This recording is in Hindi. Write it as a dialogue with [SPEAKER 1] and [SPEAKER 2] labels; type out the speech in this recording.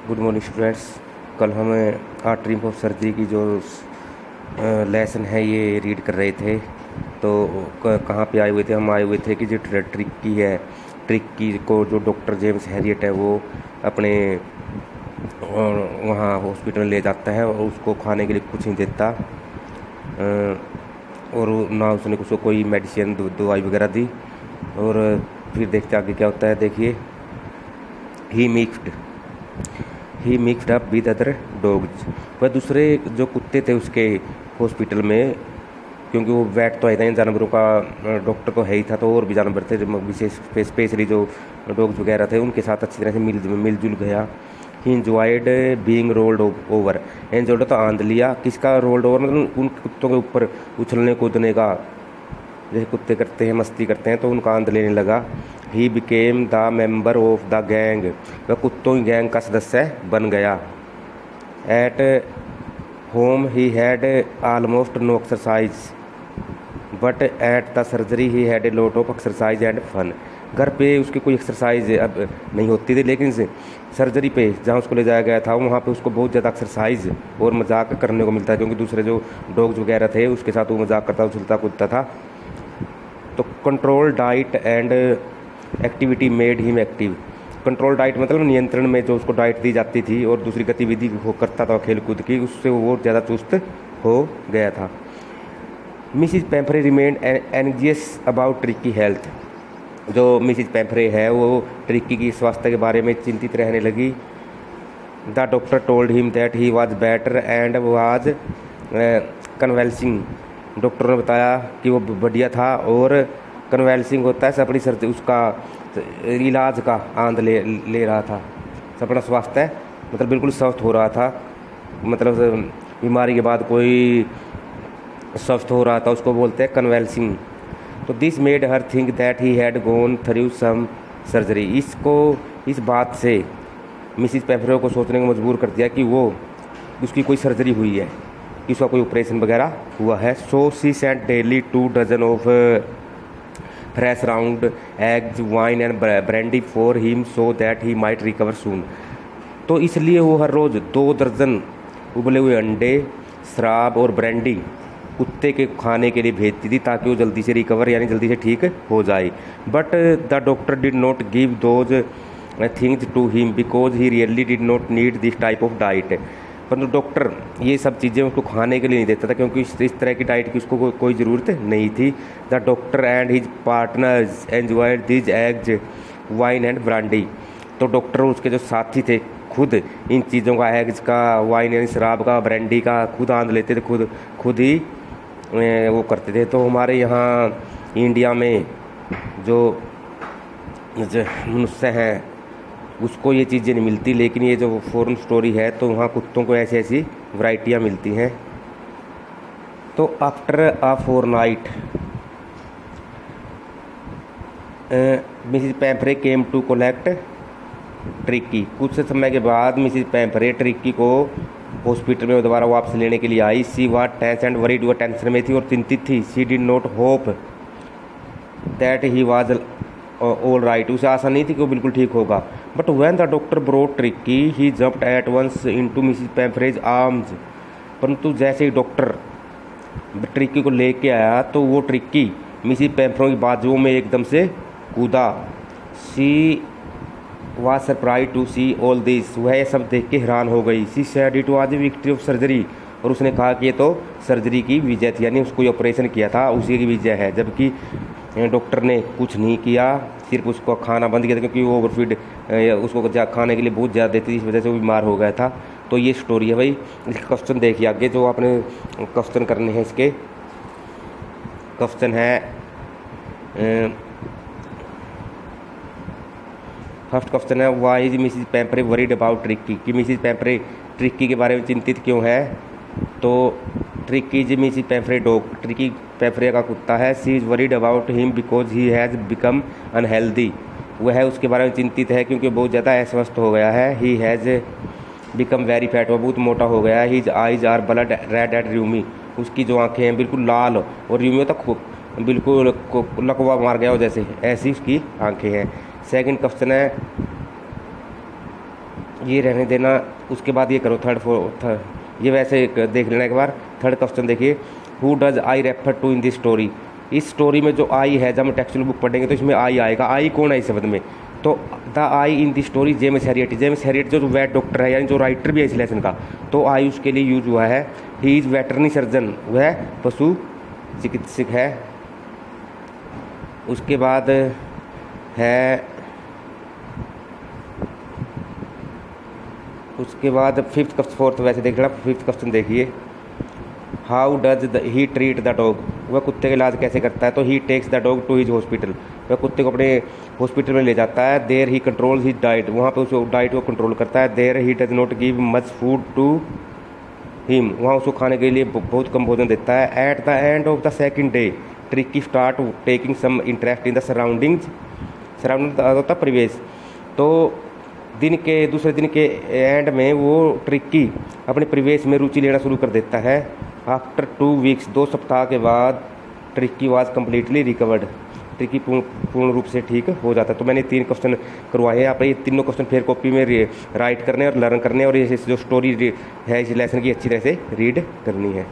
[SPEAKER 1] Good morning students. कल हम ट्रिप ऑफ सर्जरी की जो लेसन है ये रीड कर रहे थे। तो कहाँ पे आए हुए थे? हम आए हुए थे कि जो ट्रिक्की है, ट्रिक्की को जो डॉक्टर जेम्स हैरियट है वो अपने वहाँ हॉस्पिटल ले जाता है और उसको खाने के लिए कुछ नहीं देता। और ना उसने उसको कोई मेडिसिन दवाई वगैरह दी। और फिर देखते आगे क्या होता है। देखिए, he mixed up with other dogs. वह दूसरे जो कुत्ते थे उसके हॉस्पिटल में, क्योंकि वो वेट तो है था, इन जानवरों का डॉक्टर तो है ही था, तो और भी जानवर थे जो विशेष स्पेशली जो डॉग्स वगैरह थे उनके साथ अच्छी तरह से मिलजुल गया। ही enjoyed being rolled over. Enjoyed तो आनंद लिया। किसका रोल्ड ओवर? मतलब उन कुत्तों के ऊपर उछलने कूदने का, जैसे कुत्ते करते हैं, मस्ती करते हैं, तो उनका आनंद लेने लगा। He became the member of the gang. वह कुत्तों की गैंग का सदस्य बन गया। At home he had almost no exercise but at the surgery he had a lot of exercise and fun. घर पे उसकी कोई एक्सरसाइज अब नहीं होती थी, लेकिन सर्जरी पे जहाँ उसको ले जाया गया था वहाँ पे उसको बहुत ज़्यादा एक्सरसाइज और मजाक करने को मिलता है, क्योंकि दूसरे जो डॉग्स वगैरह थे उसके साथ वो मजाक करता, उछलता कूदता था। तो control diet and activity made him active. Control diet मतलब नियंत्रण में जो उसको डाइट दी जाती थी और दूसरी गतिविधि वो करता था खेल कूद की, उससे वो ज़्यादा चुस्त हो गया था। Mrs Pumphrey remained anxious about Tricki health. जो मिसिज पेम्फ्रे है वो ट्रिक्की की स्वास्थ्य के बारे में चिंतित रहने लगी। The doctor told him that he was better and was convalescing. Doctor ने बताया कि वो बढ़िया था और कन्वेल्सिंग होता है अपनी सर्दी, उसका इलाज का आनंद ले रहा था। अपना स्वास्थ्य मतलब बिल्कुल स्वस्थ हो रहा था, मतलब बीमारी के बाद कोई स्वस्थ हो रहा था, उसको बोलते हैं कन्वेल्सिंग। तो this made her think that he had gone through some surgery. इस बात से मिसिज पेम्फ्रे को सोचने को मजबूर कर दिया कि वो उसकी कोई सर्जरी हुई है, कि उसका कोई ऑपरेशन वगैरह हुआ है। So she sent daily 2 dozen of fresh round eggs wine and brandy for him so that he might recover soon. तो इसलिए वो हर रोज़ 2 दर्जन उबले हुए अंडे, शराब और ब्रांडी कुत्ते के खाने के लिए भेजती थी, ताकि वो जल्दी से रिकवर यानी जल्दी से ठीक हो जाए। But the doctor did not give those things to him because he really did not need this type of diet. परंतु डॉक्टर ये सब चीज़ें उसको खाने के लिए नहीं देता था, क्योंकि इस तरह की डाइट की उसको कोई ज़रूरत नहीं थी। The doctor and his partners enjoyed these eggs wine and brandy. तो डॉक्टर और उसके जो साथी थे खुद इन चीज़ों का, एग्स का, वाइन यानी शराब का, ब्रांडी का खुद आनंद लेते थे, खुद ही वो करते थे। तो हमारे यहाँ इंडिया में जो मनुष्य हैं उसको ये चीज़ें नहीं मिलती, लेकिन ये जो फॉरेन स्टोरी है तो वहाँ कुत्तों को ऐसी ऐसी वैरायटियाँ मिलती हैं। तो after a fortnight Mrs Pumphrey came to collect Tricki. कुछ समय के बाद मिसिज पेम्फ्रे ट्रिक्की को हॉस्पिटल में दोबारा वापस लेने के लिए आई। She was tense and worried. वो टेंशन में थी और चिंतित थी। She did not hope that he was all right. उसे आशा नहीं थी कि वो बिल्कुल ठीक होगा। But when the doctor brought Tricki he jumped at once into Mrs Pumphrey's arms. परंतु जैसे ही डॉक्टर ट्रिक्की को लेके आया तो वो ट्रिक्की मिसिज पेम्फ्रे की बाजुओं में एकदम से कूदा। She was surprise to see all this. वह ये सब देख के हैरान हो गई। She said it was the victory of surgery. और उसने कहा कि ये तो सर्जरी की विजय थी, यानी उसको ऑपरेशन किया था उसी की विजय है, जबकि डॉक्टर ने कुछ नहीं किया, सिर्फ उसको खाना बंद किया था, क्योंकि वो ओवरफीड उसको खाने के लिए बहुत ज़्यादा देती थी, इस वजह से वो बीमार हो गया था। तो ये स्टोरी है भाई। इसके क्वेश्चन देखिए आगे, जो आपने क्वेश्चन करने हैं। इसके क्वेश्चन है, फर्स्ट क्वेश्चन है why is Mrs Pumphrey worried about Tricki. कि मिसिज पेम्फ्रे ट्रिक्की के बारे में चिंतित क्यों है? तो ट्रिक्की जी Mrs Pumphrey dog, Tricki Pumphrey का कुत्ता है। She is worried about him because he has become unhealthy. वह है उसके बारे में चिंतित है क्योंकि बहुत ज़्यादा अस्वस्थ हो गया है। He has become very fat. वह बहुत मोटा हो गया है। His eyes are blood red and rheumy. उसकी जो आँखें हैं बिल्कुल लाल, और र्यूमी तक बिल्कुल लकवा मार गया हो जैसे, ऐसी उसकी आँखें हैं। सेकंड क्वेश्चन है ये रहने देना। उसके बाद ये करो थर्ड, ये वैसे देख लेना एक बार। थर्ड क्वेश्चन देखिए, who does I refer to in this story. इस स्टोरी में जो आई है, जब हम टेक्सचुअल बुक पढ़ेंगे तो इसमें आई आएगा। आई कौन है इस शब्द में? तो the I in the story James Harriet. James Harriet जो वेट डॉक्टर है, यानी जो राइटर भी है इस लेसन का, तो आई उसके लिए यूज हुआ है। ही इज़ वेटरनरी सर्जन, वह पशु चिकित्सक है। उसके बाद है, उसके बाद फोर्थ वैसे देख लेना। फिफ्थ क्वेश्चन देखिए, how does he treat the dog. वह कुत्ते का इलाज कैसे करता है? तो he takes the dog to his hospital. वह कुत्ते को अपने हॉस्पिटल में ले जाता है। There he control his diet, वहाँ पे उस डाइट को कंट्रोल करता है। There he does not give much food to him, वहाँ उसको खाने के लिए बहुत कम भोजन देता है। At the end of the second day tricky start taking some interest in the surroundings, surrounding होता परिवेश। तो दिन के दूसरे दिन के एंड में वो ट्रिकी अपने परिवेश में रुचि लेना शुरू कर देता है। आफ्टर 2 वीक्स, 2 सप्ताह के बाद tricky was completely recovered, tricky पूर्ण रूप से ठीक हो जाता है। तो मैंने 3 क्वेश्चन करवाए हैं। आप ये तीनों क्वेश्चन फिर कॉपी में राइट करने और लर्न करने, और ये जो स्टोरी है इस लेसन की अच्छी तरह से रीड करनी है।